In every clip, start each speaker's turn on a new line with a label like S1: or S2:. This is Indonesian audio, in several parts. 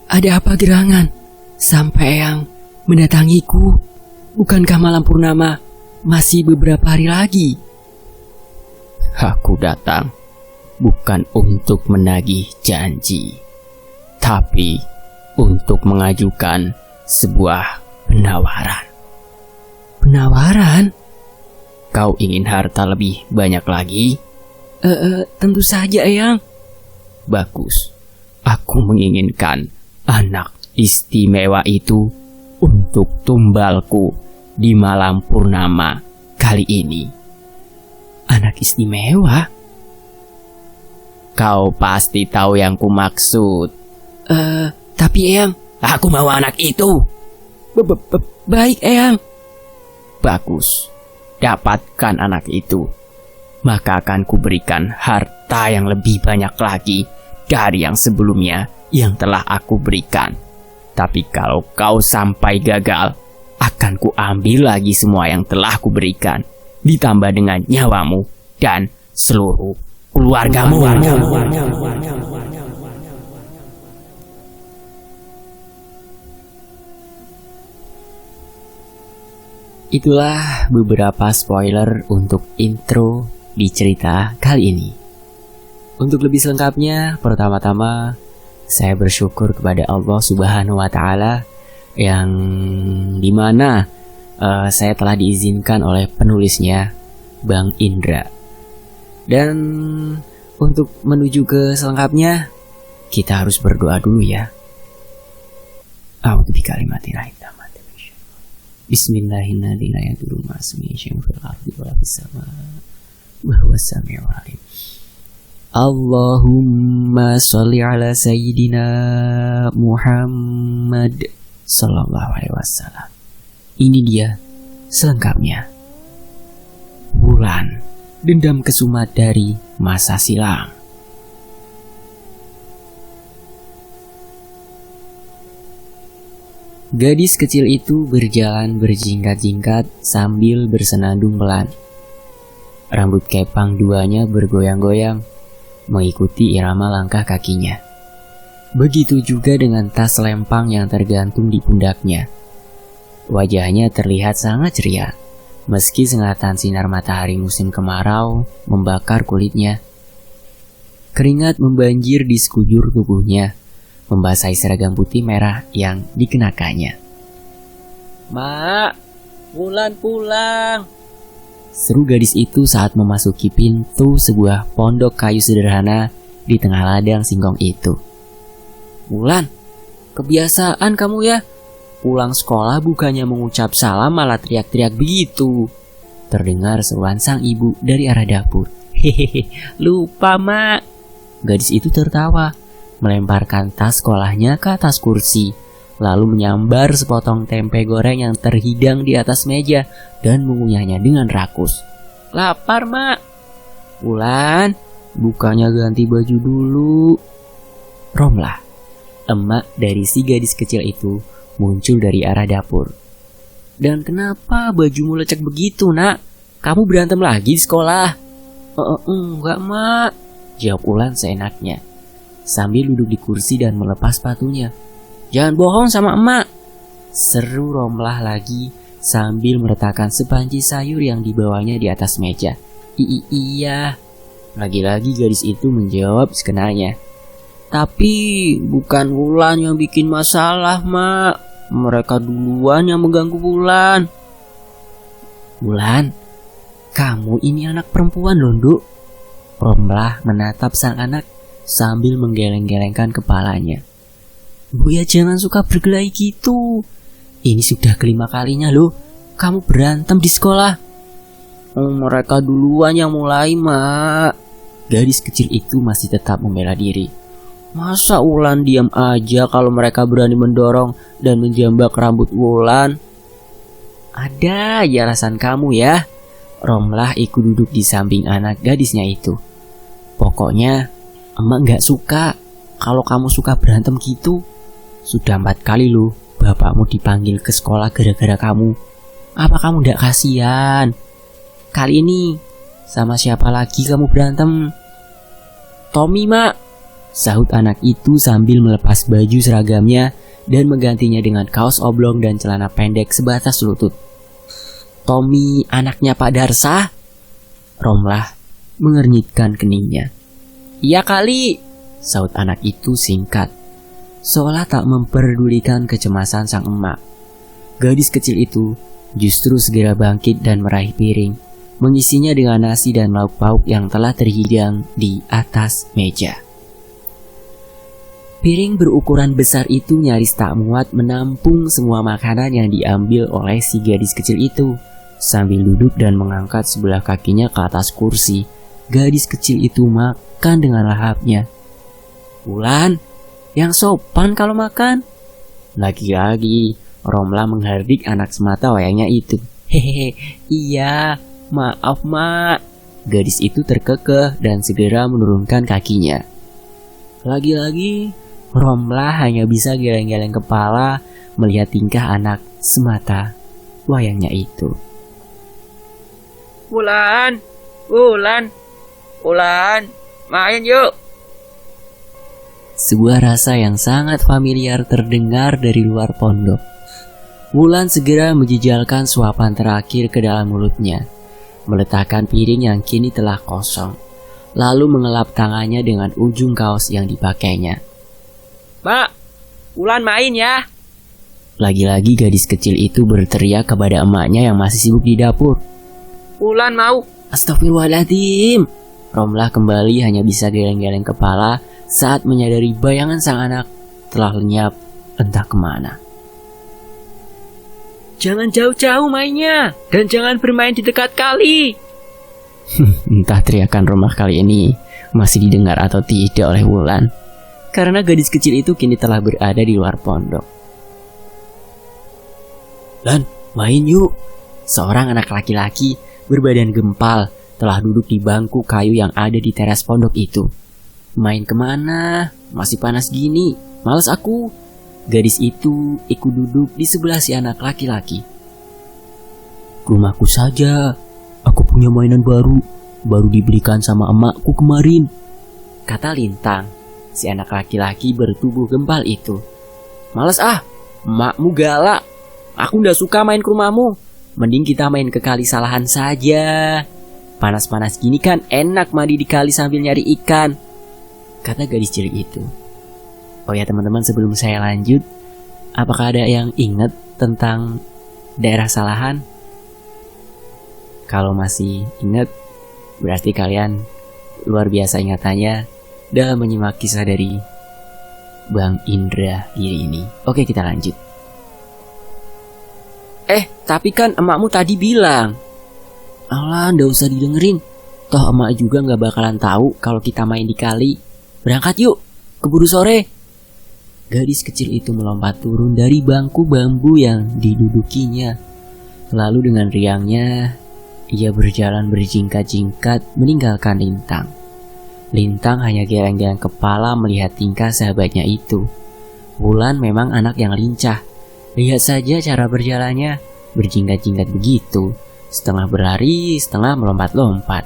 S1: Ada apa gerangan? Sampai yang mendatangiku? Bukankah malam purnama masih beberapa hari lagi?
S2: Aku datang bukan untuk menagih janji, tapi untuk mengajukan sebuah penawaran.
S1: Penawaran?
S2: Kau ingin harta lebih banyak lagi?
S1: Tentu saja, Eyang.
S2: Bagus. Aku menginginkan anak istimewa itu untuk tumbalku di malam purnama kali ini.
S1: Anak istimewa?
S2: Kau pasti tahu yang kumaksud.
S1: Tapi Eyang,
S2: Aku mau anak itu.
S1: Baik Eyang.
S2: Bagus. Dapatkan anak itu, maka akan kuberikan harta yang lebih banyak lagi dari yang sebelumnya yang telah aku berikan. Tapi kalau kau sampai gagal, akan kuambil lagi semua yang telah kuberikan, ditambah dengan nyawamu dan seluruh keluargamu. Itulah beberapa spoiler untuk intro di cerita kali ini. Untuk lebih selengkapnya, pertama-tama saya bersyukur kepada Allah Subhanahu wa Ta'ala yang dimana saya telah diizinkan oleh penulisnya, Bang Indra. Dan untuk menuju ke selengkapnya, kita harus berdoa dulu ya. A'udzu bikalimatillahi tammati. Bismillahirrahmanirrahim. Allahumma sholli ala sayyidina Muhammad sallallahu alaihi wasallam. Ini dia selengkapnya. Bulan, dendam kesumat dari masa silam. Gadis kecil itu berjalan berjingkat-jingkat sambil bersenandung pelan. Rambut kepang duanya bergoyang-goyang mengikuti irama langkah kakinya. Begitu juga dengan tas lempang yang tergantung di pundaknya. Wajahnya terlihat sangat ceria, meski sengatan sinar matahari musim kemarau membakar kulitnya. Keringat membanjir di sekujur tubuhnya, membasahi seragam putih merah yang dikenakannya.
S1: Mak, Wulan pulang.
S2: Seru gadis itu saat memasuki pintu sebuah pondok kayu sederhana di tengah ladang singkong itu.
S1: Wulan, kebiasaan kamu ya. Pulang sekolah bukannya mengucap salam malah teriak-teriak begitu.
S2: Terdengar seruan sang ibu dari arah dapur.
S1: Hehehe, lupa mak.
S2: Gadis itu tertawa, melemparkan tas sekolahnya ke atas kursi, lalu menyambar sepotong tempe goreng yang terhidang di atas meja dan mengunyahnya dengan rakus.
S1: Lapar mak.
S2: Wulan, bukannya ganti baju dulu. Romlah, emak dari si gadis kecil itu, muncul dari arah dapur.
S1: Dan kenapa bajumu lecek begitu nak? Kamu berantem lagi di sekolah?
S2: Enggak mak, jawab Wulan seenaknya, sambil duduk di kursi dan melepas sepatunya.
S1: Jangan bohong sama emak,
S2: seru Romlah lagi sambil meletakkan sepanci sayur yang dibawanya di atas meja.
S1: Iya.
S2: Lagi-lagi gadis itu menjawab sekenanya.
S1: Tapi bukan Wulan yang bikin masalah mak, mereka duluan yang mengganggu Wulan.
S2: Wulan, kamu ini anak perempuan loh, Nduk. Romlah menatap sang anak sambil menggeleng-gelengkan kepalanya.
S1: Bu ya jangan suka berkelahi gitu. Ini sudah kelima kalinya loh kamu berantem di sekolah. Mereka duluan yang mulai mak.
S2: Gadis kecil itu masih tetap membela diri.
S1: Masa Wulan diam aja kalau mereka berani mendorong dan menjambak rambut Wulan?
S2: Ada ya alasan kamu ya. Romlah ikut duduk di samping anak gadisnya itu. Pokoknya emak gak suka kalau kamu suka berantem gitu. Sudah 4 kali loh bapakmu dipanggil ke sekolah gara-gara kamu. Apa kamu gak kasihan? Kali ini sama siapa lagi kamu berantem?
S1: Tommy mak.
S2: sahut anak itu sambil melepas baju seragamnya dan menggantinya dengan kaos oblong dan celana pendek sebatas lutut.
S1: Tommy anaknya Pak Darsa?
S2: Romlah mengernyitkan keningnya.
S1: Iya kali,
S2: sahut anak itu singkat, seolah tak memperdulikan kecemasan sang emak. Gadis kecil itu justru segera bangkit dan meraih piring, mengisinya dengan nasi dan lauk pauk yang telah terhidang di atas meja. Piring berukuran besar itu nyaris tak muat menampung semua makanan yang diambil oleh si gadis kecil itu. Sambil duduk dan mengangkat sebelah kakinya ke atas kursi, gadis kecil itu makan dengan lahapnya.
S1: Wulan, yang sopan kalau makan.
S2: Lagi-lagi, Romla menghardik anak semata wayangnya itu.
S1: Hehehe, iya, maaf mak.
S2: Gadis itu terkekeh dan segera menurunkan kakinya. Lagi-lagi, Romla hanya bisa geleng-geleng kepala melihat tingkah anak semata wayangnya itu.
S1: Wulan, main yuk.
S2: Sebuah rasa yang sangat familiar terdengar dari luar pondok. Wulan segera menjejalkan suapan terakhir ke dalam mulutnya, meletakkan piring yang kini telah kosong, lalu mengelap tangannya dengan ujung kaos yang dipakainya.
S1: Mak, Wulan main ya.
S2: Lagi-lagi gadis kecil itu berteriak kepada emaknya yang masih sibuk di dapur.
S1: Wulan mau.
S2: Astagfirullahaladzim. Romlah kembali hanya bisa geleng-geleng kepala saat menyadari bayangan sang anak telah lenyap entah kemana.
S1: Jangan jauh-jauh mainnya, dan jangan bermain di dekat kali.
S2: Entah teriakan Romlah kali ini masih didengar atau tidak oleh Wulan, karena gadis kecil itu kini telah berada di luar pondok.
S1: Lan, main yuk.
S2: Seorang anak laki-laki berbadan gempal telah duduk di bangku kayu yang ada di teras pondok itu. Main kemana? Masih panas gini, malas aku. Gadis itu ikut duduk di sebelah si anak laki-laki.
S1: Rumahku saja, aku punya mainan baru dibelikan sama emakku kemarin,
S2: kata Lintang, si anak laki-laki bertubuh gempal itu.
S1: Males ah, emakmu galak. Aku ndak suka main ke rumahmu. Mending kita main ke kali Salahan saja. Panas-panas gini kan enak mandi di kali sambil nyari ikan,
S2: kata gadis cilik itu. Oh ya teman-teman, sebelum saya lanjut, apakah ada yang ingat tentang daerah Salahan? Kalau masih ingat, berarti kalian luar biasa ingatannya dalam menyimak kisah dari Bang Indra diri ini. Oke, kita lanjut.
S1: Tapi kan emakmu tadi bilang.
S2: Alah, ndak usah didengerin. Toh emak juga gak bakalan tahu kalau kita main di kali. Berangkat yuk, keburu sore. Gadis kecil itu melompat turun dari bangku bambu yang didudukinya. Lalu dengan riangnya, ia berjalan berjingkat-jingkat meninggalkan Lintang. Lintang hanya geleng-geleng kepala melihat tingkah sahabatnya itu. Wulan memang anak yang lincah. Lihat saja cara berjalannya, berjingkat-jingkat begitu, setengah berlari, setengah melompat-lompat.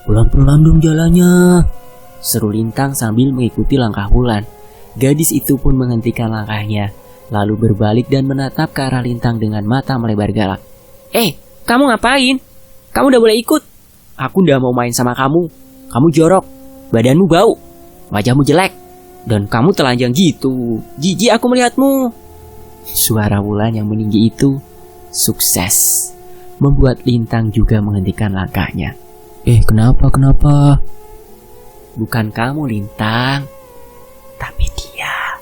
S1: Pelan-pelan dong jalannya,
S2: seru Lintang sambil mengikuti langkah Wulan. Gadis itu pun menghentikan langkahnya, lalu berbalik dan menatap ke arah Lintang dengan mata melebar galak.
S1: Kamu ngapain? Kamu udah boleh ikut. Aku udah mau main sama kamu. Kamu jorok, badanmu bau, wajahmu jelek, dan kamu telanjang gitu. Jijik aku melihatmu.
S2: Suara Wulan yang meninggi itu sukses membuat Lintang juga menghentikan langkahnya.
S1: Kenapa?
S2: Bukan kamu, Lintang, tapi dia.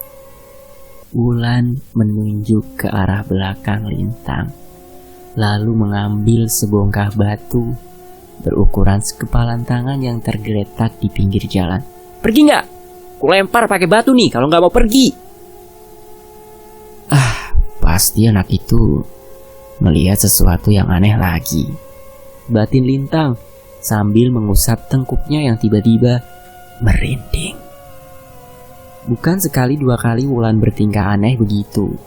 S2: Wulan menunjuk ke arah belakang Lintang, lalu mengambil sebongkah batu berukuran sekepalan tangan yang tergeletak di pinggir jalan.
S1: Pergi nggak? Kulempar pakai batu nih kalau nggak mau pergi.
S2: Pasti anak itu melihat sesuatu yang aneh lagi, batin Lintang sambil mengusap tengkuknya yang tiba-tiba merinding. Bukan sekali dua kali Wulan bertingkah aneh begitu.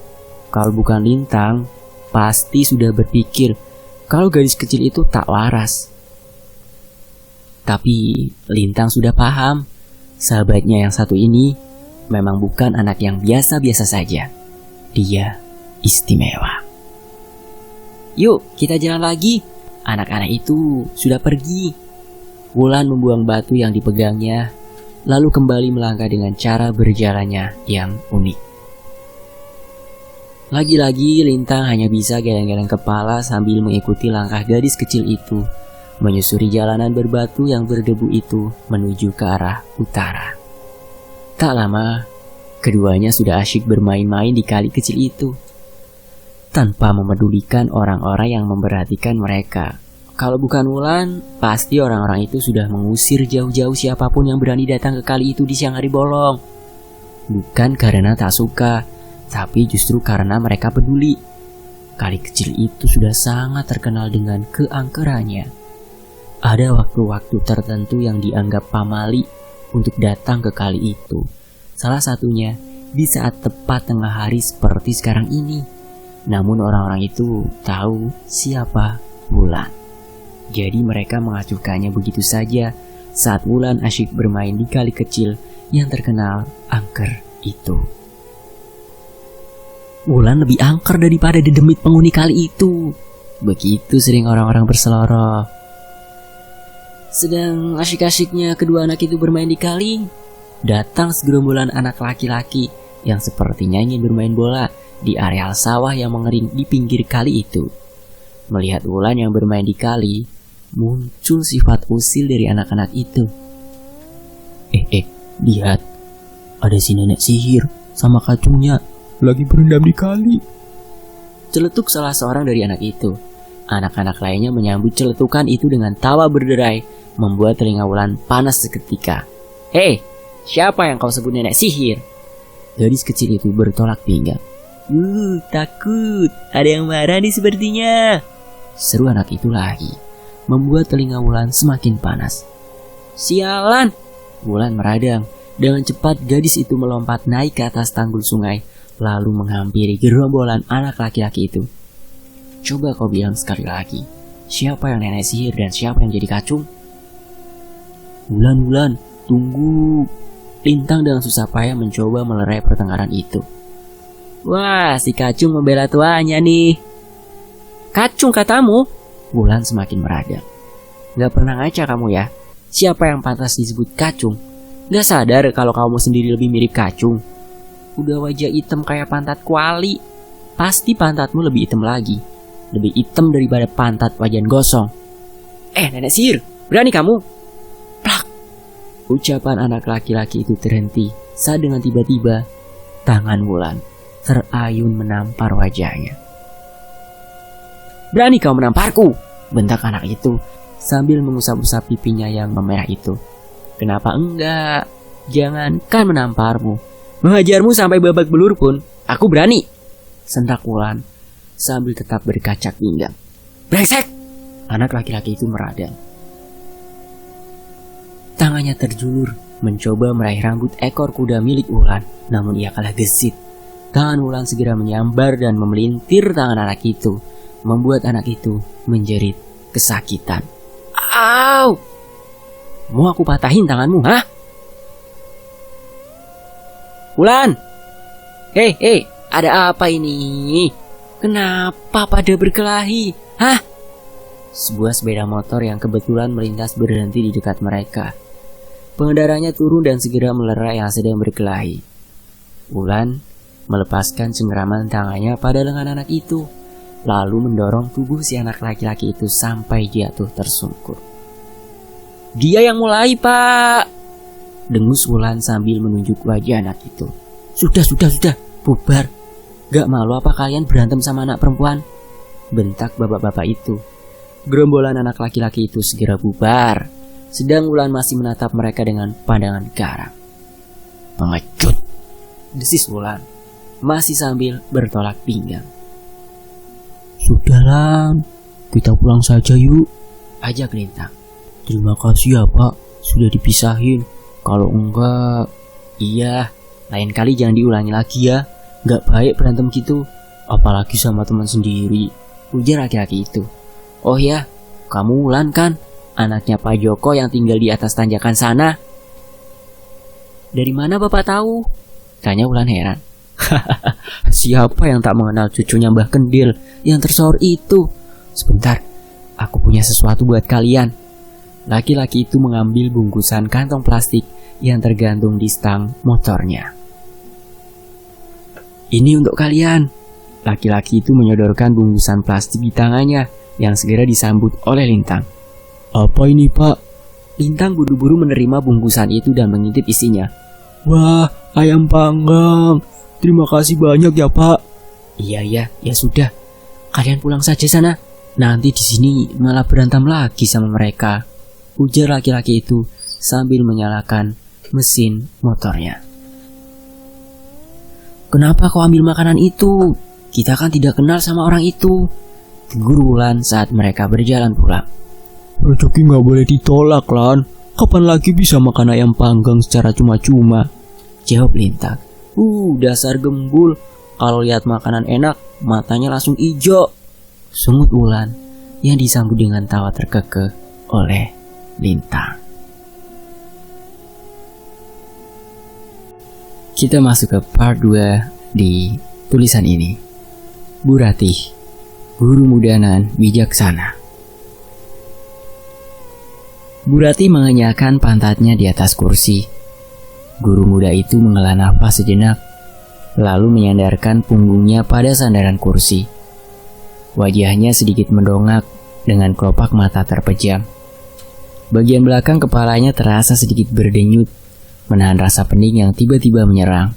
S2: Kalau bukan Lintang, pasti sudah berpikir kalau gadis kecil itu tak waras. Tapi Lintang sudah paham, Sahabatnya yang satu ini memang bukan anak yang biasa-biasa saja. Dia istimewa.
S1: Yuk, kita jalan lagi. Anak-anak itu sudah pergi.
S2: Wulan membuang batu yang dipegangnya, lalu kembali melangkah dengan cara berjalannya yang unik. Lagi-lagi Lintang hanya bisa geleng-geleng kepala sambil mengikuti langkah gadis kecil itu, menyusuri jalanan berbatu yang berdebu itu menuju ke arah utara. Tak lama, keduanya sudah asyik bermain-main di kali kecil itu, tanpa memedulikan orang-orang yang memperhatikan mereka. Kalau bukan Wulan, pasti orang-orang itu sudah mengusir jauh-jauh siapapun yang berani datang ke kali itu di siang hari bolong. Bukan karena tak suka, tapi justru karena mereka peduli. Kali kecil itu sudah sangat terkenal dengan keangkerannya. Ada waktu-waktu tertentu yang dianggap pamali untuk datang ke kali itu. Salah satunya di saat tepat tengah hari seperti sekarang ini. Namun orang-orang itu tahu siapa Wulan. Jadi mereka mengacuhkannya begitu saja saat Wulan asyik bermain di kali kecil yang terkenal angker itu. Wulan lebih angker daripada dedemit penghuni kali itu. Begitu sering orang-orang berseloroh. Sedang asyik-asyiknya kedua anak itu bermain di kali, datang segerombolan anak laki-laki yang sepertinya ingin bermain bola di areal sawah yang mengering di pinggir kali itu. Melihat Wulan yang bermain di kali, muncul sifat usil dari anak-anak itu. Lihat, ada si nenek sihir sama kacungnya lagi berendam di kali. Celetuk salah seorang dari anak itu. Anak-anak lainnya menyambut celetukan itu dengan tawa berderai, membuat telinga Wulan panas seketika.
S1: Hei, siapa yang kau sebut nenek sihir?
S2: Gadis kecil itu bertolak pinggang.
S1: Takut, ada yang marah nih sepertinya.
S2: Seru anak itu lagi, membuat telinga Wulan semakin panas.
S1: Sialan!
S2: Wulan meradang. Dengan cepat gadis itu melompat naik ke atas tanggul sungai, lalu menghampiri gerombolan anak laki-laki itu. Coba kau bilang sekali lagi, siapa yang nenek sihir dan siapa yang jadi kacung? Wulan, tunggu. Lintang dengan susah payah mencoba melerai pertengkaran itu.
S1: Wah, si kacung membela tuanya nih. Kacung katamu?
S2: Wulan semakin meradang.
S1: Gak pernah ngaca kamu ya? Siapa yang pantas disebut kacung? Gak sadar kalau kamu sendiri lebih mirip kacung? Udah wajah hitam kayak pantat kuali. Pasti pantatmu lebih hitam lagi. Lebih hitam daripada pantat wajan gosong. Nenek sihir, berani kamu? Plak!
S2: Ucapan anak laki-laki itu terhenti saat dengan tiba-tiba tangan Wulan terayun menampar wajahnya.
S1: Berani kau menamparku?
S2: Bentak anak itu sambil mengusap-usap pipinya yang memerah itu.
S1: Kenapa enggak? Jangankan menamparmu, menghajarmu sampai babak belur pun aku berani.
S2: Sentak Wulan sambil tetap berkacak pinggang.
S1: Brengsek!
S2: Anak laki-laki itu meradang. Tangannya terjulur mencoba meraih rambut ekor kuda milik Wulan, namun ia kalah gesit. Tangan Wulan segera menyambar dan memelintir tangan anak itu, membuat anak itu menjerit kesakitan.
S1: Au! Mau aku patahin tanganmu, hah? Wulan! Hei, ada apa ini? Kenapa pada berkelahi? Hah?
S2: Sebuah sepeda motor yang kebetulan melintas berhenti di dekat mereka. Pengendaranya turun dan segera melerai yang sedang berkelahi. Wulan melepaskan cengkeraman tangannya pada lengan anak itu, lalu mendorong tubuh si anak laki-laki itu sampai jatuh tersungkur.
S1: Dia yang mulai, Pak!
S2: Dengus Wulan sambil menunjuk wajah anak itu. Sudah, bubar. Gak malu apa kalian berantem sama anak perempuan? Bentak bapak-bapak itu. Gerombolan anak laki-laki itu segera bubar, sedang Wulan masih menatap mereka dengan pandangan garang. Pengecut, desis Wulan, masih sambil bertolak pinggang. Sudahlah, kita pulang saja yuk, ajak Lintang. Terima kasih ya Pak, sudah dipisahin. Kalau enggak, iya, lain kali jangan diulangi lagi ya. Gak baik berantem gitu, apalagi sama teman sendiri, ujar laki-laki itu. Oh ya, kamu Wulan kan? Anaknya Pak Joko yang tinggal di atas tanjakan sana?
S1: Dari mana Bapak tahu? Tanya Wulan heran. Siapa yang tak mengenal cucunya Mbah Kendil yang tersohor itu? Sebentar, aku punya sesuatu buat kalian. Laki-laki itu mengambil bungkusan kantong plastik yang tergantung di stang motornya. Ini untuk kalian. Laki-laki itu menyodorkan bungkusan plastik di tangannya yang segera disambut oleh Lintang. Apa ini, Pak? Lintang buru-buru menerima bungkusan itu dan mengintip isinya. Wah, ayam panggang. Terima kasih banyak ya, Pak. Iya, ya sudah. Kalian pulang saja sana. Nanti di sini malah berantem lagi sama mereka. Ujar laki-laki itu sambil menyalakan mesin motornya. Kenapa kau ambil makanan itu? Kita kan tidak kenal sama orang itu. Tegur Wulan saat mereka berjalan pulang. Rezeki nggak boleh ditolak, Lan. Kapan lagi bisa makan ayam panggang secara cuma-cuma? Jawab Lintang. Dasar gembul. Kalau lihat makanan enak, matanya langsung ijo. Sungut Wulan yang disambut dengan tawa terkekeh oleh Lintang. Kita masuk ke part 2 di tulisan ini. Bu Ratih, guru muda nan bijaksana. Bu Ratih mengenyahkan pantatnya di atas kursi. Guru muda itu menghela nafas sejenak, lalu menyandarkan punggungnya pada sandaran kursi. Wajahnya sedikit mendongak dengan kelopak mata terpejam. Bagian belakang kepalanya terasa sedikit berdenyut, menahan rasa pening yang tiba-tiba menyerang.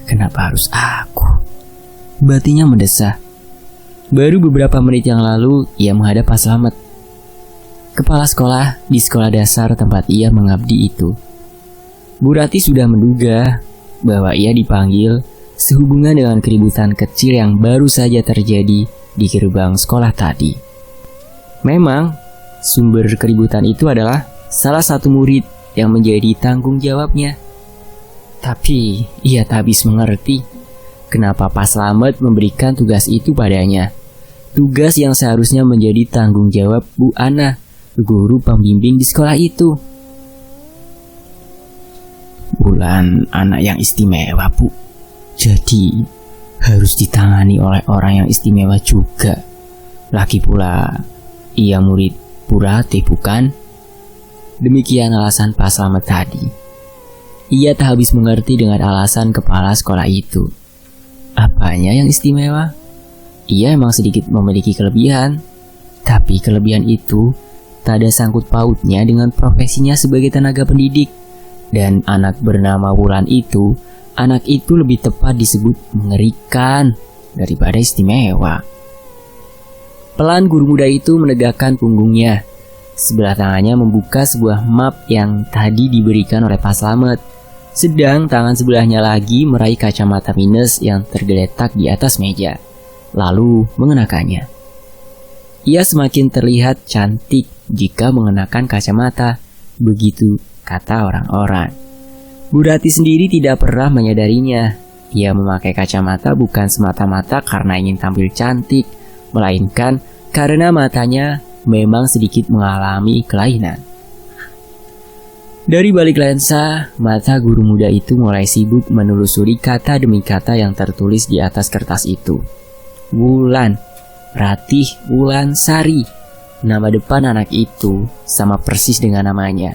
S1: Kenapa harus aku? Batinnya mendesah. Baru beberapa menit yang lalu, ia menghadap Pak Slamet, kepala sekolah di sekolah dasar tempat ia mengabdi itu. Bu Ratih sudah menduga bahwa ia dipanggil sehubungan dengan keributan kecil yang baru saja terjadi di gerbang sekolah tadi. Memang, sumber keributan itu adalah salah satu murid yang menjadi tanggung jawabnya. Tapi, ia tak habis mengerti kenapa Pak Slamet memberikan tugas itu padanya. Tugas yang seharusnya menjadi tanggung jawab Bu Ana, guru pembimbing di sekolah itu. Wulan anak yang istimewa, Bu. Jadi harus ditangani oleh orang yang istimewa juga. Lagi pula ia murid Bu Ratih, bukan? Demikian alasan Pak Slamet tadi. Ia tak habis mengerti dengan alasan kepala sekolah itu. Apanya yang istimewa? Ia emang sedikit memiliki kelebihan, tapi kelebihan itu tak ada sangkut pautnya dengan profesinya sebagai tenaga pendidik. Dan anak bernama Wulan itu, anak itu lebih tepat disebut mengerikan daripada istimewa. Pelan guru muda itu menegakkan punggungnya. Sebelah tangannya membuka sebuah map yang tadi diberikan oleh Pak Slamet. Sedang tangan sebelahnya lagi meraih kacamata minus yang tergeletak di atas meja, lalu mengenakannya. Ia semakin terlihat cantik jika mengenakan kacamata, begitu kata orang-orang. Bu Ratih sendiri tidak pernah menyadarinya. Ia memakai kacamata bukan semata-mata karena ingin tampil cantik, melainkan karena matanya memang sedikit mengalami kelainan. Dari balik lensa, mata guru muda itu mulai sibuk menelusuri kata demi kata yang tertulis di atas kertas itu. Wulan, Ratih Wulansari. Nama depan anak itu sama persis dengan namanya.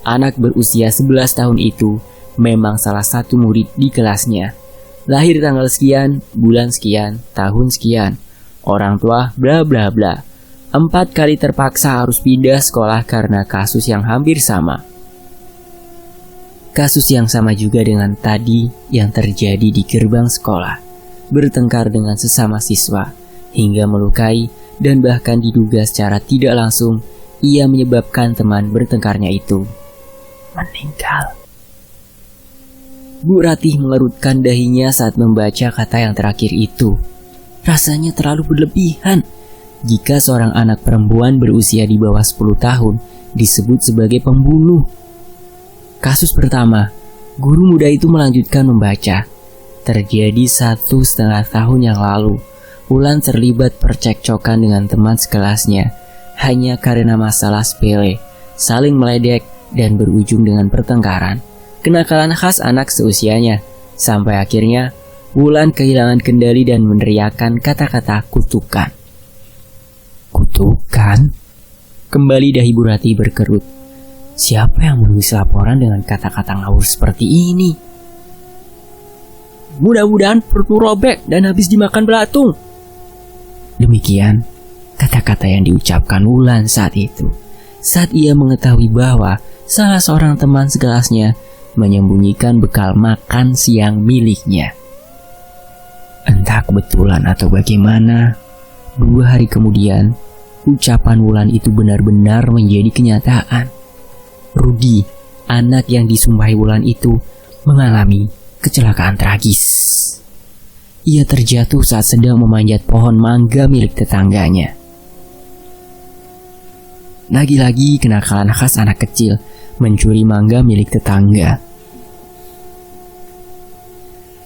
S1: Anak berusia 11 tahun itu memang salah satu murid di kelasnya. Lahir tanggal sekian, bulan sekian, tahun sekian. Orang tua bla bla bla. 4 kali terpaksa harus pindah sekolah karena kasus yang hampir sama. Kasus yang sama juga dengan tadi yang terjadi di gerbang sekolah. Bertengkar dengan sesama siswa, hingga melukai dan bahkan diduga secara tidak langsung ia menyebabkan teman bertengkarnya itu meninggal. Bu Ratih mengerutkan dahinya saat membaca kata yang terakhir itu. Rasanya terlalu berlebihan jika seorang anak perempuan berusia di bawah 10 tahun disebut sebagai pembunuh. Kasus pertama, guru muda itu melanjutkan membaca. Terjadi 1,5 tahun yang lalu, Wulan terlibat percekcokan dengan teman sekelasnya hanya karena masalah sepele, saling meledek,
S2: dan berujung dengan pertengkaran, kenakalan khas anak seusianya, sampai akhirnya Wulan kehilangan kendali dan meneriakkan kata-kata kutukan. Kutukan? Kembali dahi Bu Ratih berkerut. Siapa yang menulis laporan dengan kata-kata ngawur seperti ini?
S1: Mudah-mudahan perutmu robek dan habis dimakan belatung.
S2: Demikian kata-kata yang diucapkan Wulan saat itu, saat ia mengetahui bahwa salah seorang teman sekelasnya menyembunyikan bekal makan siang miliknya. Entah kebetulan atau bagaimana, 2 hari kemudian, ucapan Wulan itu benar-benar menjadi kenyataan. Rudi, anak yang disumpahi Wulan itu, mengalami kecelakaan tragis. Ia terjatuh saat sedang memanjat pohon mangga milik tetangganya. Lagi-lagi kenakalan khas anak kecil, mencuri mangga milik tetangga.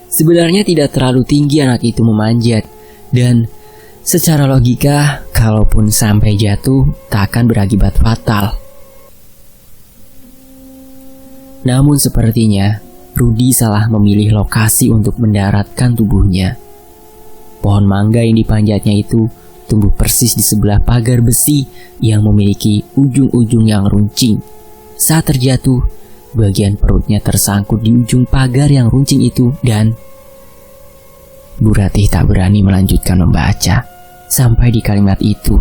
S2: Sebenarnya tidak terlalu tinggi anak itu memanjat, dan secara logika, kalaupun sampai jatuh, tak akan berakibat fatal. Namun sepertinya, Rudi salah memilih lokasi untuk mendaratkan tubuhnya. Pohon mangga yang dipanjatnya itu tumbuh persis di sebelah pagar besi yang memiliki ujung-ujung yang runcing. Saat terjatuh, bagian perutnya tersangkut di ujung pagar yang runcing itu dan Bu Ratih tak berani melanjutkan membaca. Sampai di kalimat itu,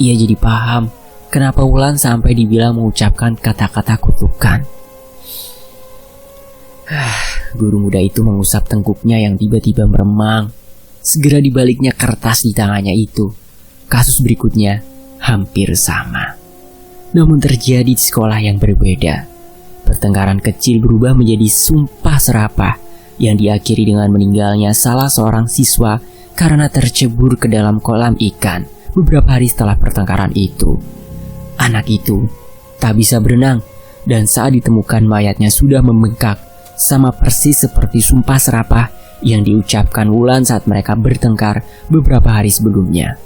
S2: ia jadi paham kenapa Wulan sampai dibilang mengucapkan kata-kata kutukan. Guru muda itu mengusap tengkuknya yang tiba-tiba meremang. Segera dibaliknya kertas di tangannya itu. Kasus berikutnya hampir sama, namun terjadi di sekolah yang berbeda. Pertengkaran kecil berubah menjadi sumpah serapah yang diakhiri dengan meninggalnya salah seorang siswa karena tercebur ke dalam kolam ikan beberapa hari setelah pertengkaran itu. Anak itu tak bisa berenang dan saat ditemukan mayatnya sudah membengkak, sama persis seperti sumpah serapah yang diucapkan Wulan saat mereka bertengkar beberapa hari sebelumnya.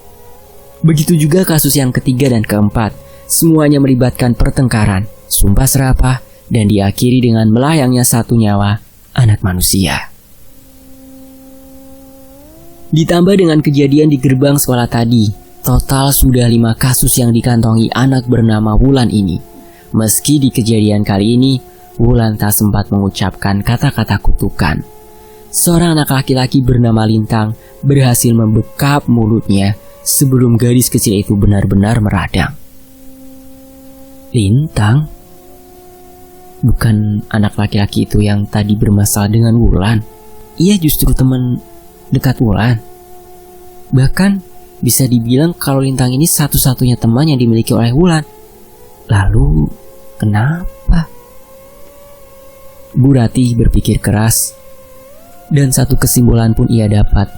S2: Begitu juga kasus yang ketiga dan keempat, semuanya melibatkan pertengkaran, sumpah serapah, dan diakhiri dengan melayangnya satu nyawa anak manusia. Ditambah dengan kejadian di gerbang sekolah tadi, total sudah 5 kasus yang dikantongi anak bernama Wulan ini. Meski di kejadian kali ini, Wulan tak sempat mengucapkan kata-kata kutukan. Seorang anak laki-laki bernama Lintang berhasil membekap mulutnya sebelum gadis kecil itu benar-benar meradang. Lintang? Bukan anak laki-laki itu yang tadi bermasalah dengan Wulan. Ia justru teman dekat Wulan. Bahkan bisa dibilang kalau Lintang ini satu-satunya teman yang dimiliki oleh Wulan. Lalu kenapa? Bu Ratih berpikir keras, dan satu kesimpulan pun ia dapat.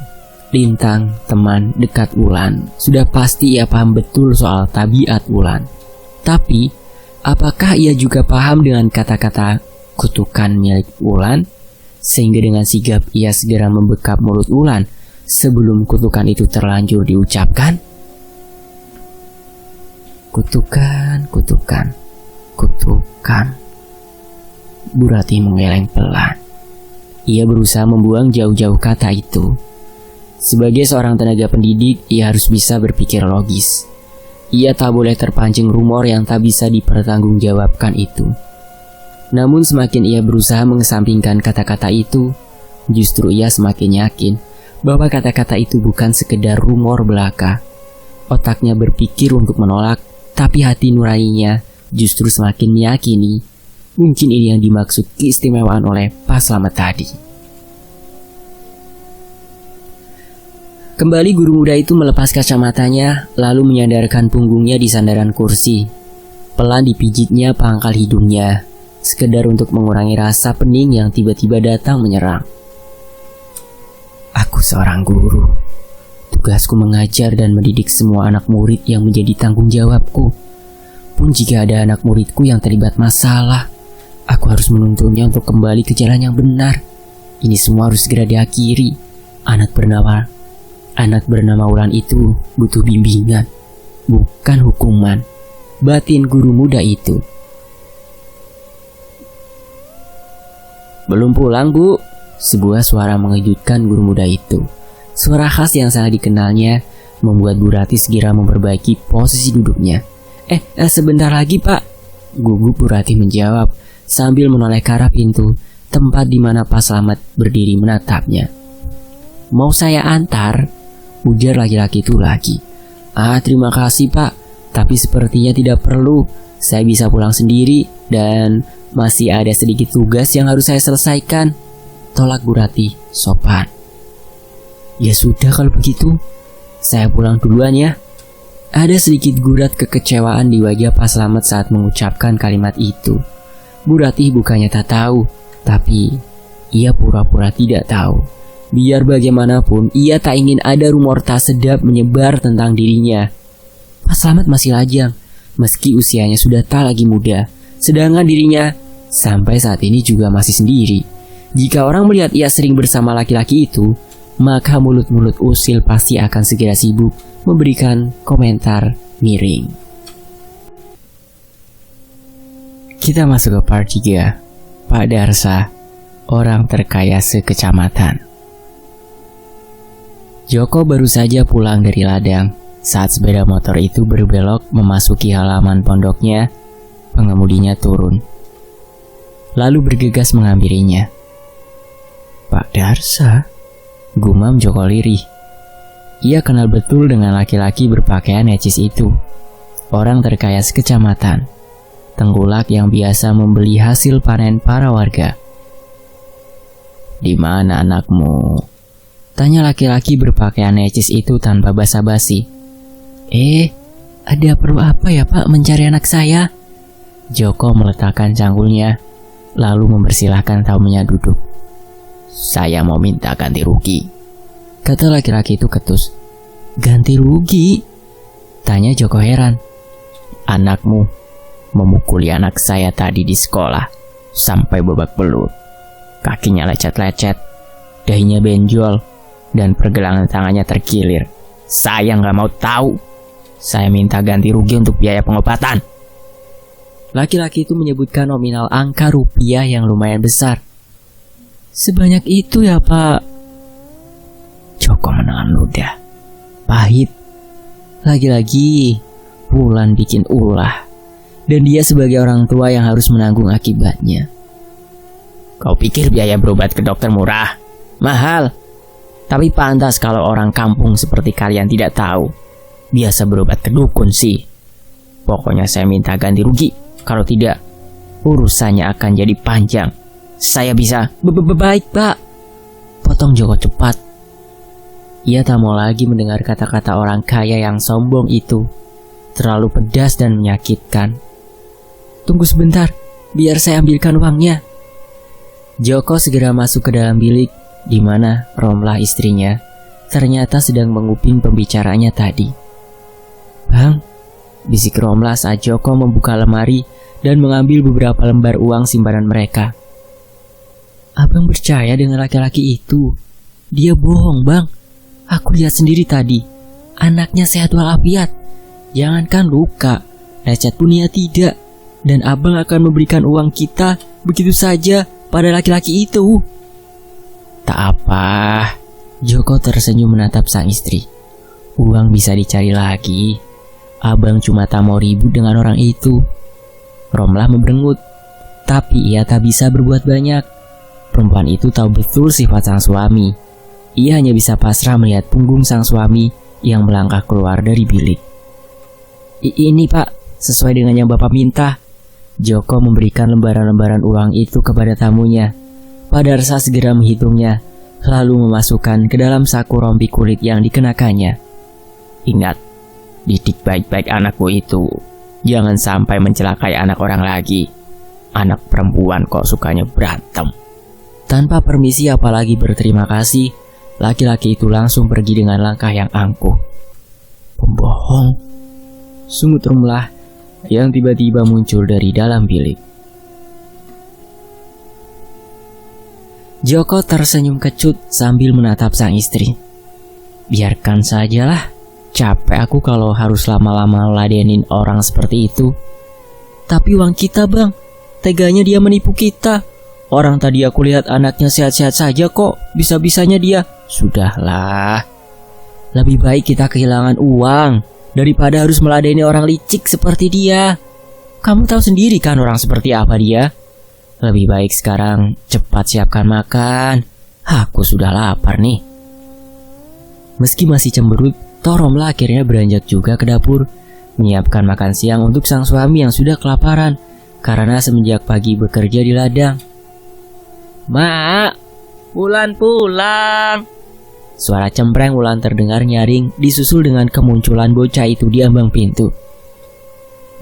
S2: Lintang, teman dekat Wulan, sudah pasti ia paham betul soal tabiat Wulan. Tapi, apakah ia juga paham dengan kata-kata kutukan milik Wulan? Sehingga dengan sigap ia segera membekap mulut Wulan sebelum kutukan itu terlanjur diucapkan? Kutukan, kutukan, kutukan. Bu Ratih mengeleng pelan. Ia berusaha membuang jauh-jauh kata itu. Sebagai seorang tenaga pendidik, ia harus bisa berpikir logis. Ia tak boleh terpancing rumor yang tak bisa dipertanggungjawabkan itu. Namun semakin ia berusaha mengesampingkan kata-kata itu, justru ia semakin yakin bahwa kata-kata itu bukan sekedar rumor belaka. Otaknya berpikir untuk menolak, tapi hati nuraninya justru semakin meyakini mungkin ini yang dimaksud keistimewaan oleh Pak Slamet tadi. Kembali guru muda itu melepas kacamatanya, lalu menyandarkan punggungnya di sandaran kursi. Pelan dipijitnya pangkal hidungnya, sekedar untuk mengurangi rasa pening yang tiba-tiba datang menyerang. Aku seorang guru. Tugasku mengajar dan mendidik semua anak murid yang menjadi tanggung jawabku. Pun jika ada anak muridku yang terlibat masalah, aku harus menuntunnya untuk kembali ke jalan yang benar. Ini semua harus segera diakhiri. Anak bernama Wulan itu butuh bimbingan, bukan hukuman. Batin guru muda itu. Belum pulang, Bu. Sebuah suara mengejutkan guru muda itu. Suara khas yang sangat dikenalnya membuat Bu Ratih segera memperbaiki posisi duduknya. Sebentar lagi, Pak. Gugup Bu Ratih menjawab sambil menoleh ke arah pintu, tempat di mana Pak Slamet berdiri menatapnya. Mau saya antar? Ujar laki-laki itu lagi. Terima kasih, Pak. Tapi sepertinya tidak perlu. Saya bisa pulang sendiri dan masih ada sedikit tugas yang harus saya selesaikan. Tolak Bu Ratih sopan. Ya sudah kalau begitu, saya pulang duluan ya. Ada sedikit gurat kekecewaan di wajah Pak Slamet saat mengucapkan kalimat itu. Bu Ratih bukannya tak tahu, tapi ia pura-pura tidak tahu. Biar bagaimanapun, ia tak ingin ada rumor tak sedap menyebar tentang dirinya. Pak Slamet masih lajang, meski usianya sudah tak lagi muda. Sedangkan dirinya sampai saat ini juga masih sendiri. Jika orang melihat ia sering bersama laki-laki itu, maka mulut-mulut usil pasti akan segera sibuk memberikan komentar miring. Kita masuk ke part 3. Pak Darsa, orang terkaya sekecamatan. Joko baru saja pulang dari ladang saat sepeda motor itu berbelok memasuki halaman pondoknya. Pengemudinya turun, lalu bergegas menghampirinya. Pak Darsa, gumam Joko lirih. Ia kenal betul dengan laki-laki berpakaian necis itu. Orang terkaya sekecamatan, tengkulak yang biasa membeli hasil panen para warga. Di mana anakmu? Tanya laki-laki berpakaian necis itu tanpa basa-basi. Ada perlu apa ya, Pak, mencari anak saya? Joko meletakkan cangkulnya, lalu mempersilahkan tamunya duduk. Saya mau minta ganti rugi, kata laki-laki itu ketus. Ganti rugi? Tanya Joko heran. Anakmu memukuli anak saya tadi di sekolah sampai babak belur. Kakinya lecet-lecet, dahinya benjol, dan pergelangan tangannya terkilir. Saya nggak mau tahu. Saya minta ganti rugi untuk biaya pengobatan. Laki-laki itu menyebutkan nominal angka rupiah yang lumayan besar. Sebanyak itu ya, Pak? Joko menelan ludah. Pahit. Lagi-lagi Wulan bikin ulah, dan dia sebagai orang tua yang harus menanggung akibatnya. Kau pikir biaya berobat ke dokter murah? Mahal. Tapi pantas kalau orang kampung seperti kalian tidak tahu. Biasa berobat ke dukun sih. Pokoknya saya minta ganti rugi. Kalau tidak, urusannya akan jadi panjang. Saya bisa. Baik, Pak. Potong Joko cepat. Ia tak mau lagi mendengar kata-kata orang kaya yang sombong itu. Terlalu pedas dan menyakitkan. Tunggu sebentar, biar saya ambilkan uangnya. Joko segera masuk ke dalam bilik, di mana Romlah istrinya ternyata sedang menguping pembicaranya tadi. Bang, bisik Romlah saat Joko membuka lemari dan mengambil beberapa lembar uang simpanan mereka. Abang percaya dengan laki-laki itu? Dia bohong, Bang. Aku lihat sendiri tadi. Anaknya sehat walafiat. Jangankan luka, lecet pun ia tidak. Dan abang akan memberikan uang kita begitu saja pada laki-laki itu. Tak apa. Joko tersenyum menatap sang istri. Uang bisa dicari lagi. Abang cuma tak mau ribut dengan orang itu. Romlah memberengut. Tapi ia tak bisa berbuat banyak. Perempuan itu tahu betul sifat sang suami. Ia hanya bisa pasrah melihat punggung sang suami yang melangkah keluar dari bilik. Ini, Pak, sesuai dengan yang Bapak minta. Joko memberikan lembaran-lembaran uang itu kepada tamunya. Pak Darsa segera menghitungnya, lalu memasukkan ke dalam saku rompi kulit yang dikenakannya. Ingat, didik baik-baik anakku itu. Jangan sampai mencelakai anak orang lagi. Anak perempuan kok sukanya berantem. Tanpa permisi apalagi berterima kasih, laki-laki itu langsung pergi dengan langkah yang angkuh. Pembohong, sungut Romlah yang tiba-tiba muncul dari dalam bilik. Joko tersenyum kecut sambil menatap sang istri. Biarkan sajalah, capek aku kalau harus lama-lama ladenin orang seperti itu. Tapi uang kita, Bang, teganya dia menipu kita.
S1: Orang tadi aku lihat anaknya sehat-sehat saja kok. Bisa-bisanya dia. Sudahlah. Lebih baik kita kehilangan uang daripada harus meladeni orang licik seperti dia. Kamu tahu sendiri kan orang seperti apa dia. Lebih baik sekarang cepat siapkan makan. Aku sudah lapar nih. Meski masih cemberut, Toromla akhirnya beranjak juga ke dapur, menyiapkan makan siang untuk sang suami yang sudah kelaparan karena semenjak pagi bekerja di ladang. Mak, Wulan pulang. Suara cempreng Wulan terdengar nyaring, disusul dengan kemunculan bocah itu di ambang pintu.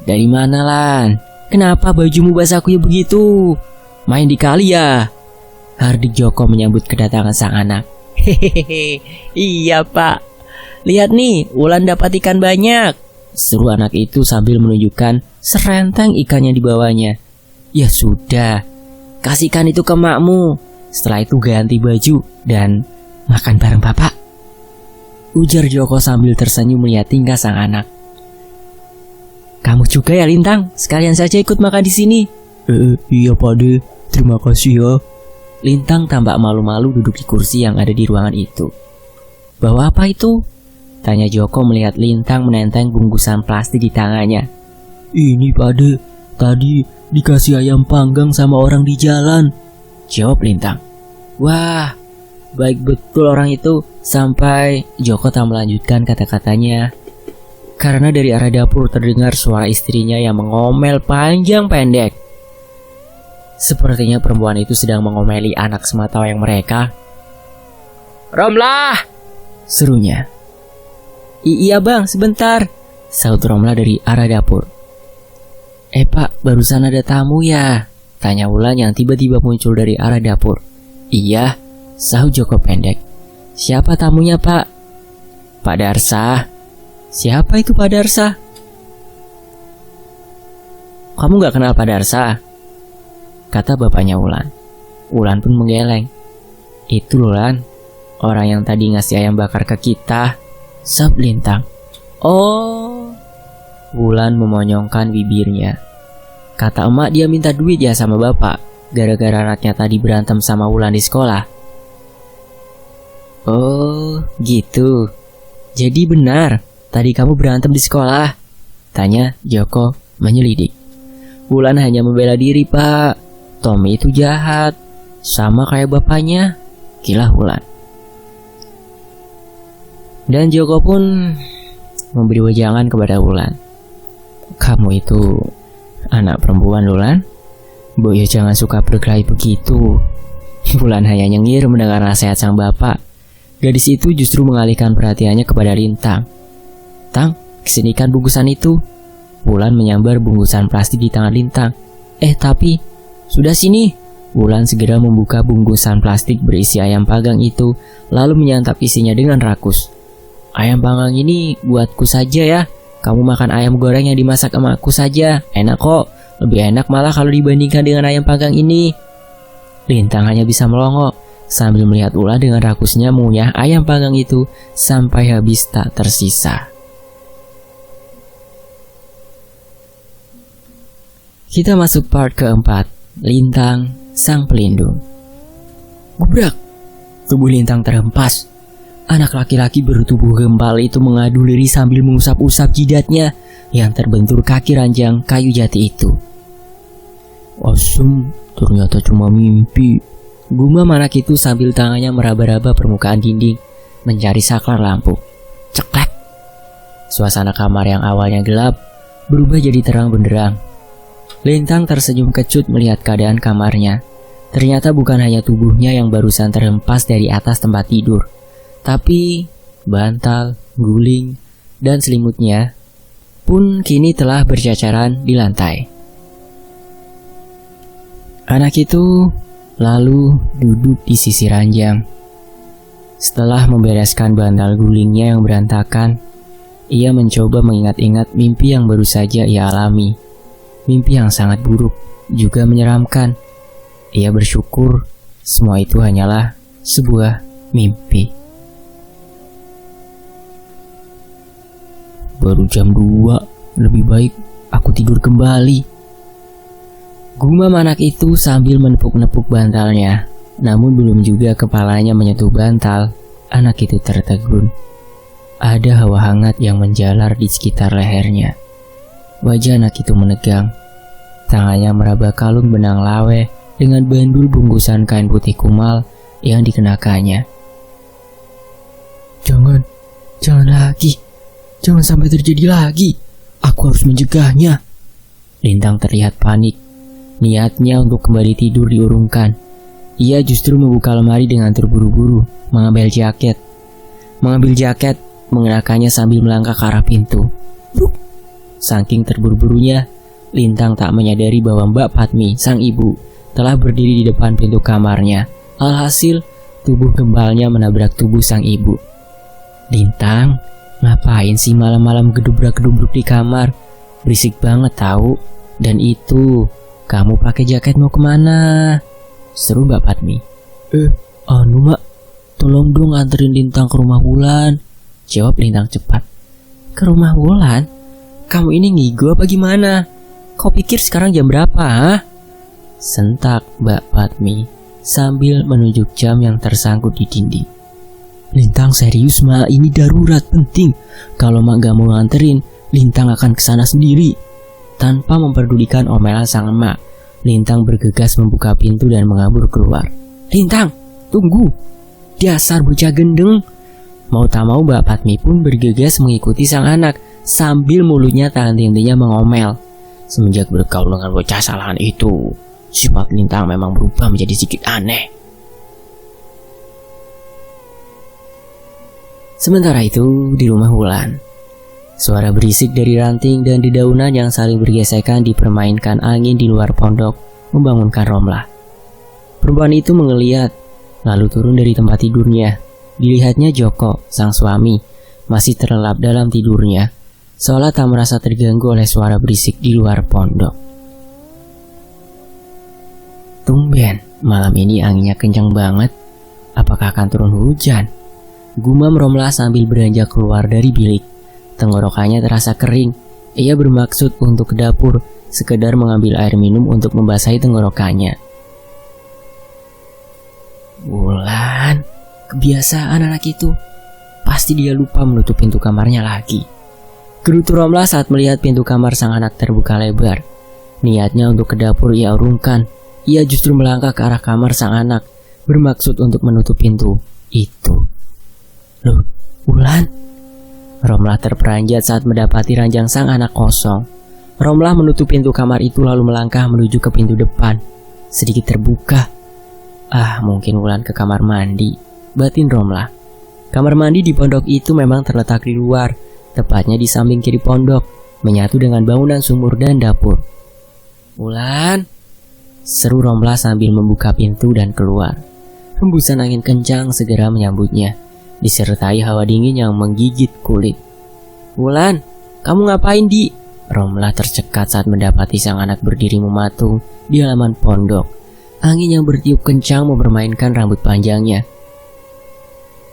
S1: Dari mana, Lan? Kenapa bajumu basah kuyup begitu? Main di kali ya? Hardik Joko menyambut kedatangan sang anak. Hehehe, iya pak. Lihat nih, Wulan dapat ikan banyak. Seru anak itu sambil menunjukkan serenteng ikannya di bawahnya. Ya sudah, kasihkan itu ke makmu. Setelah itu ganti baju dan makan bareng bapak. Ujar Joko sambil tersenyum melihat tingkah sang anak. Kamu juga ya Lintang, sekalian saja ikut makan di sini. Iya Pade, terima kasih ya. Lintang tampak malu-malu duduk di kursi yang ada di ruangan itu. Bawa apa itu? Tanya Joko melihat Lintang menenteng bungkusan plastik di tangannya. Ini Pade, tadi dikasih ayam panggang sama orang di jalan. Jawab Lintang. Wah, baik betul orang itu. Sampai Joko tak melanjutkan kata-katanya karena dari arah dapur terdengar suara istrinya yang mengomel panjang pendek. Sepertinya perempuan itu sedang mengomeli anak sematawayang mereka. Romlah! Serunya. Iya bang, sebentar. Sahut Romlah dari arah dapur. Pak, barusan ada tamu ya? Tanya Wulan yang tiba-tiba muncul dari arah dapur. Iya, sahut Joko pendek. Siapa tamunya pak? Pak Darsa. Siapa itu Pak Darsa? Kamu gak kenal Pak Darsa? Kata bapaknya Wulan. Wulan pun menggeleng. Itu loh Lan, orang yang tadi ngasih ayam bakar ke kita. Sahut Lintang. Oh. Wulan memonyongkan bibirnya. Kata emak dia minta duit ya sama bapak, gara-gara anaknya tadi berantem sama Wulan di sekolah. Oh, gitu. Jadi benar, tadi kamu berantem di sekolah? Tanya Joko menyelidik. Wulan hanya membela diri pak. Tommy itu jahat, sama kayak bapaknya. Kilah Wulan. Dan Joko pun memberi wejangan kepada Wulan. Kamu itu anak perempuan Wulan? Boyo jangan suka berkelahi begitu. Wulan hanya nyengir mendengar nasihat sang bapak. Gadis itu justru mengalihkan perhatiannya kepada Lintang. Tang, kesinikan bungkusan itu. Wulan menyambar bungkusan plastik di tangan Lintang. Tapi, sudah sini. Wulan segera membuka bungkusan plastik berisi ayam panggang itu, lalu menyantap isinya dengan rakus. Ayam panggang ini buatku saja ya. Kamu makan ayam goreng yang dimasak emakku saja. Enak kok. Lebih enak malah kalau dibandingkan dengan ayam panggang ini. Lintang hanya bisa melongo sambil melihat Wulan dengan rakusnya mengunyah ayam panggang itu sampai habis tak tersisa. Kita masuk part keempat, Lintang, sang pelindung. Gubrak, tubuh Lintang terhempas. Anak laki-laki bertubuh gempal itu mengadu liri sambil mengusap-usap jidatnya yang terbentur kaki ranjang kayu jati itu. Asem, ternyata cuma mimpi. Gumam anak itu sambil tangannya meraba-raba permukaan dinding mencari saklar lampu. Ceklek. Suasana kamar yang awalnya gelap berubah jadi terang benderang. Lintang tersenyum kecut melihat keadaan kamarnya. Ternyata bukan hanya tubuhnya yang barusan terhempas dari atas tempat tidur, tapi bantal, guling, dan selimutnya pun kini telah berceceran di lantai. Anak itu lalu duduk di sisi ranjang. Setelah membereskan bantal gulingnya yang berantakan, ia mencoba mengingat-ingat mimpi yang baru saja ia alami. Mimpi yang sangat buruk, juga menyeramkan. Ia bersyukur semua itu hanyalah sebuah mimpi. Baru jam 2, lebih baik aku tidur kembali.
S2: Gumam anak itu sambil menepuk-nepuk bantalnya. Namun belum juga kepalanya menyentuh bantal, anak itu tertegun. Ada hawa hangat yang menjalar di sekitar lehernya. Wajah anak itu menegang. Tangannya meraba kalung benang lawe dengan bandul bungkusan kain putih kumal yang dikenakannya. Jangan lagi. Jangan sampai terjadi lagi. Aku harus mencegahnya. Lintang terlihat panik. Niatnya untuk kembali tidur diurungkan. Ia justru membuka lemari dengan terburu-buru, mengambil jaket, mengenakannya sambil melangkah ke arah pintu. Saking terburu-burunya, Lintang tak menyadari bahwa Mbak Padmi, sang ibu, telah berdiri di depan pintu kamarnya. Alhasil, tubuh gembalnya menabrak tubuh sang ibu. Lintang, ngapain sih malam-malam gedubrak-gedubuk di kamar? Berisik banget tahu. Dan itu, kamu pakai jaket mau kemana? Seru Mbak Padmi. Mak, tolong dong anterin Lintang ke rumah Wulan. Jawab Lintang cepat. Ke rumah Wulan? Kamu ini ngigo apa gimana? Kau pikir sekarang jam berapa, ha? Sentak Mbak Padmi sambil menunjuk jam yang tersangkut di dinding. Lintang serius mak, ini darurat penting. Kalau mak gak mau nganterin, Lintang akan kesana sendiri. Tanpa memperdulikan omelan sang emak, Lintang bergegas membuka pintu dan mengabur keluar. Lintang, tunggu. Dasar bocah gendeng. Mau tak mau Mbak Padmi pun bergegas mengikuti sang anak sambil mulutnya tak henti-hentinya mengomel. Semenjak bergaul dengan bocah salahan itu, sifat Lintang memang berubah menjadi sedikit aneh. Sementara itu, di rumah Wulan, suara berisik dari ranting dan dedaunan yang saling bergesekan dipermainkan angin di luar pondok membangunkan Romlah. Perempuan itu mengeliat, lalu turun dari tempat tidurnya. Dilihatnya Joko, sang suami, masih terlelap dalam tidurnya, seolah tak merasa terganggu oleh suara berisik di luar pondok. Tumben, malam ini anginnya kencang banget. Apakah akan turun hujan? Gumam Romlah sambil beranjak keluar dari bilik. Tenggorokannya terasa kering. Ia bermaksud untuk ke dapur, sekedar mengambil air minum untuk membasahi tenggorokannya. Wulan, kebiasaan anak itu. Pasti dia lupa menutup pintu kamarnya lagi. Gerutu Romlah saat melihat pintu kamar sang anak terbuka lebar. Niatnya untuk ke dapur ia urungkan. Ia justru melangkah ke arah kamar sang anak, bermaksud untuk menutup pintu itu. Loh, Wulan? Romlah terperanjat saat mendapati ranjang sang anak kosong. Romlah menutup pintu kamar itu lalu melangkah menuju ke pintu depan. Sedikit terbuka. Mungkin Wulan ke kamar mandi, batin Romlah. Kamar mandi di pondok itu memang terletak di luar, tepatnya di samping kiri pondok, menyatu dengan bangunan sumur dan dapur. Wulan, seru Romlah sambil membuka pintu dan keluar. Hembusan angin kencang segera menyambutnya, disertai hawa dingin yang menggigit kulit. Wulan, kamu ngapain di? Romlah tercekat saat mendapati sang anak berdiri mematung di halaman pondok. Angin yang bertiup kencang mempermainkan rambut panjangnya.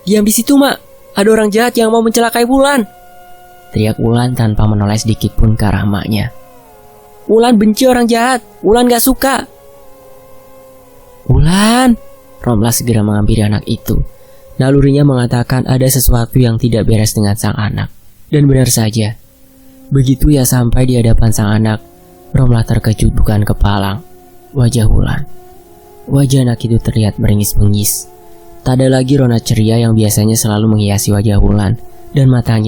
S2: Diam di situ, Mak. Ada orang jahat yang mau mencelakai Wulan. Teriak Wulan tanpa menoleh sedikit pun ke arah maknya. Wulan benci orang jahat. Wulan gak suka. Wulan. Romlah segera menghampiri anak itu. Nalurinya mengatakan ada sesuatu yang tidak beres dengan sang anak. Dan benar saja. Begitu ia sampai di hadapan sang anak, Romlah terkejut bukan kepalang. Wajah Wulan. Wajah anak itu terlihat meringis-bengis. Tak ada lagi rona ceria yang biasanya selalu menghiasi wajah Wulan. Dan mata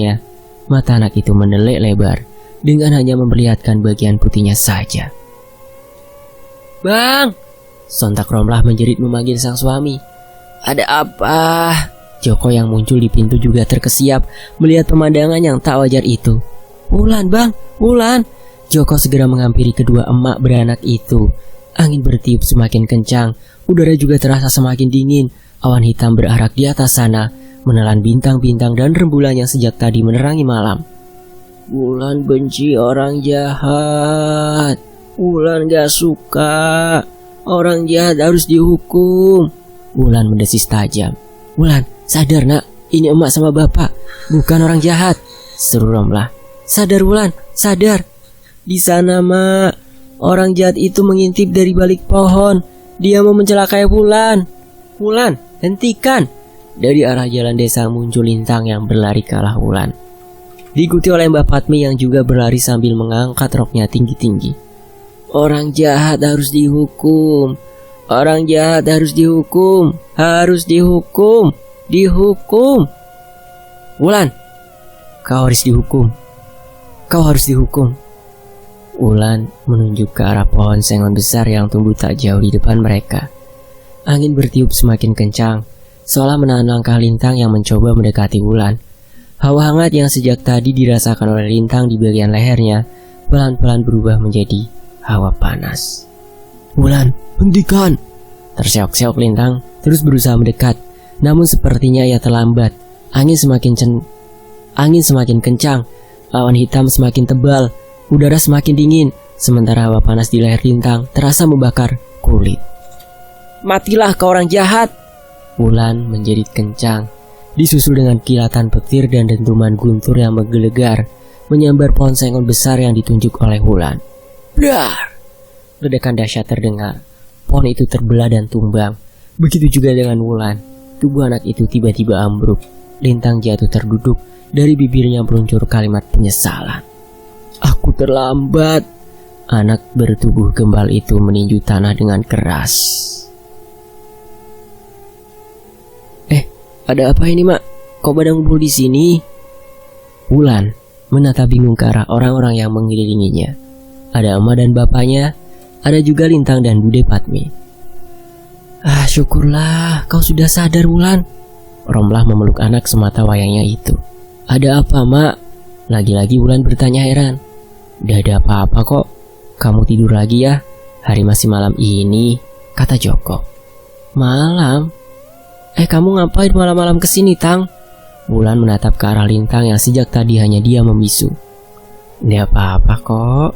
S2: anak itu mendelik lebar, dengan hanya memperlihatkan bagian putihnya saja. Bang! Sontak Romlah menjerit memanggil sang suami. Ada apa? Joko yang muncul di pintu juga terkesiap melihat pemandangan yang tak wajar itu. Wulan bang, Wulan! Joko segera menghampiri kedua emak beranak itu. Angin bertiup semakin kencang, udara juga terasa semakin dingin. Awan hitam berarak di atas sana, menelan bintang-bintang dan rembulan yang sejak tadi menerangi malam. Wulan benci orang jahat. Wulan gak suka. Orang jahat harus dihukum. Wulan mendesis tajam. Wulan, sadar nak, ini emak sama bapak, bukan orang jahat. Seru Romlah. Sadar Wulan, sadar. Di sana mak,
S1: Orang jahat itu mengintip dari balik pohon. Dia mau mencelakai Wulan. Wulan, hentikan. Dari arah jalan desa muncul Lintang yang berlari ke arah Wulan. Diikuti oleh Mbak Padmi yang juga berlari sambil mengangkat roknya tinggi-tinggi. Orang jahat harus dihukum. Orang jahat harus dihukum. Harus dihukum. Dihukum. Wulan, kau harus dihukum. Kau harus dihukum. Wulan menunjuk ke arah pohon sengon besar yang tumbuh tak jauh di depan mereka. Angin bertiup semakin kencang, seolah menahan langkah Lintang yang mencoba mendekati Wulan. Hawa hangat yang sejak tadi dirasakan oleh Lintang di bagian lehernya pelan-pelan berubah menjadi hawa panas. Wulan, hentikan! Terseok-seok Lintang terus berusaha mendekat, namun sepertinya ia terlambat. Angin semakin kencang, awan hitam semakin tebal. Udara semakin dingin, sementara hawa panas di leher Lintang terasa membakar kulit. Matilah kau orang jahat! Wulan menjerit kencang, disusul dengan kilatan petir dan dentuman guntur yang menggelegar, menyambar pohon sengon besar yang ditunjuk oleh Wulan. Blar! Ledakan dahsyat terdengar, pohon itu terbelah dan tumbang. Begitu juga dengan Wulan, tubuh anak itu tiba-tiba ambruk. Lintang jatuh terduduk, dari bibirnya meluncur kalimat penyesalan. Aku terlambat. Anak bertubuh gembal itu meninju tanah dengan keras. Ada apa ini, Mak? Kok pada ngumpul di sini? Wulan menatap bingung ke arah orang-orang yang mengelilinginya. Ada emak dan bapaknya, ada juga Lintang dan Bude Padmi. Syukurlah kau sudah sadar, Wulan. Romlah memeluk anak semata wayangnya itu. Ada apa, Mak? Lagi-lagi Wulan bertanya heran. Udah ada apa-apa kok. Kamu tidur lagi ya? Hari masih malam ini, kata Joko. Malam? Kamu ngapain malam-malam kesini, Tang? Wulan menatap ke arah Lintang yang sejak tadi hanya dia membisu. Nggak apa-apa kok.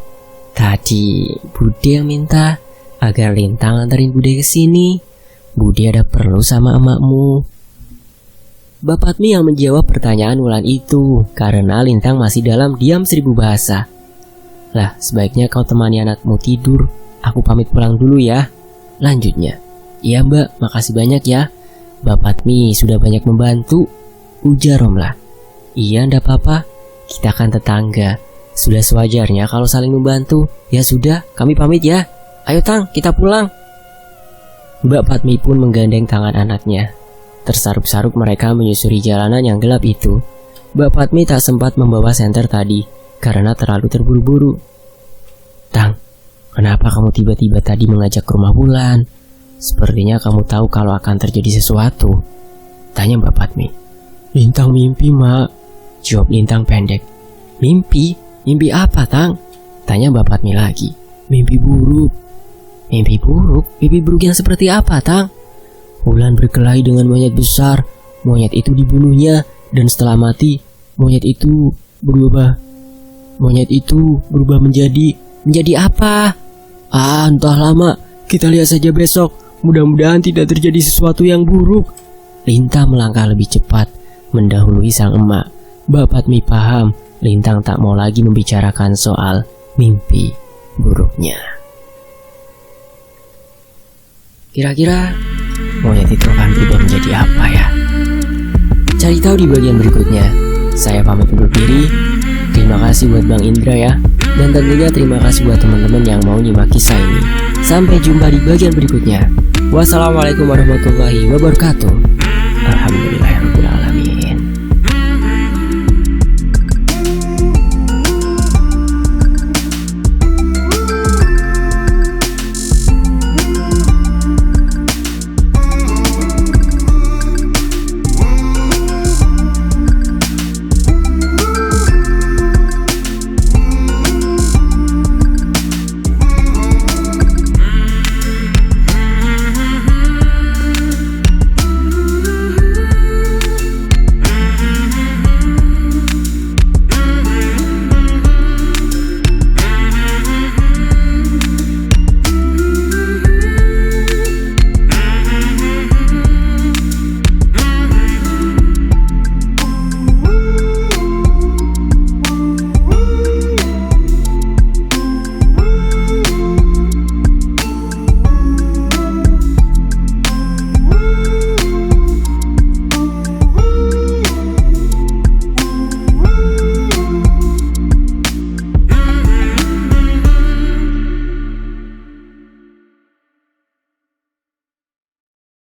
S1: Tadi Bude yang minta agar Lintang antarin Bude ke sini. Bude ada perlu sama emakmu. Bapak Padmi yang menjawab pertanyaan Wulan itu karena Lintang masih dalam diam 1000 bahasa. Lah, sebaiknya kau temani anakmu tidur. Aku pamit pulang dulu ya. Lanjutnya. Iya Mbak, makasih banyak ya. Bapak Padmi sudah banyak membantu, ujar Romlah. Iya, ndak apa-apa. Kita kan tetangga. Sudah sewajarnya kalau saling membantu. Ya sudah, kami pamit ya. Ayo Tang, kita pulang. Mbak Padmi pun menggandeng tangan anaknya. Tersarup-sarup mereka menyusuri jalanan yang gelap itu. Mbak Padmi tak sempat membawa senter tadi karena terlalu terburu-buru. Tang, kenapa kamu tiba-tiba tadi mengajak ke rumah Wulan? Sepertinya kamu tahu kalau akan terjadi sesuatu, tanya Mbak Padmi. Lintang mimpi, Mak, jawab Lintang pendek. Mimpi? Mimpi apa, Tang? Tanya Mbak Padmi lagi. Mimpi buruk. Mimpi buruk? Mimpi buruk yang seperti apa, Tang? Wulan berkelahi dengan monyet besar. Monyet itu dibunuhnya, dan setelah mati, monyet itu berubah menjadi apa? Entahlah, Mak. Kita lihat saja besok. Mudah-mudahan tidak terjadi sesuatu yang buruk. Lintang melangkah lebih cepat, mendahului sang emak. Mbak Padmi paham, Lintang tak mau lagi membicarakan soal mimpi buruknya. Kira-kira monyet itu akan berubah menjadi apa ya? Cari tahu di bagian berikutnya. Saya pamit undur diri. Terima kasih buat Bang Indra ya. Dan tentunya terima kasih buat teman-teman yang mau nyimak kisah ini. Sampai jumpa di bagian berikutnya. Wassalamualaikum warahmatullahi wabarakatuh.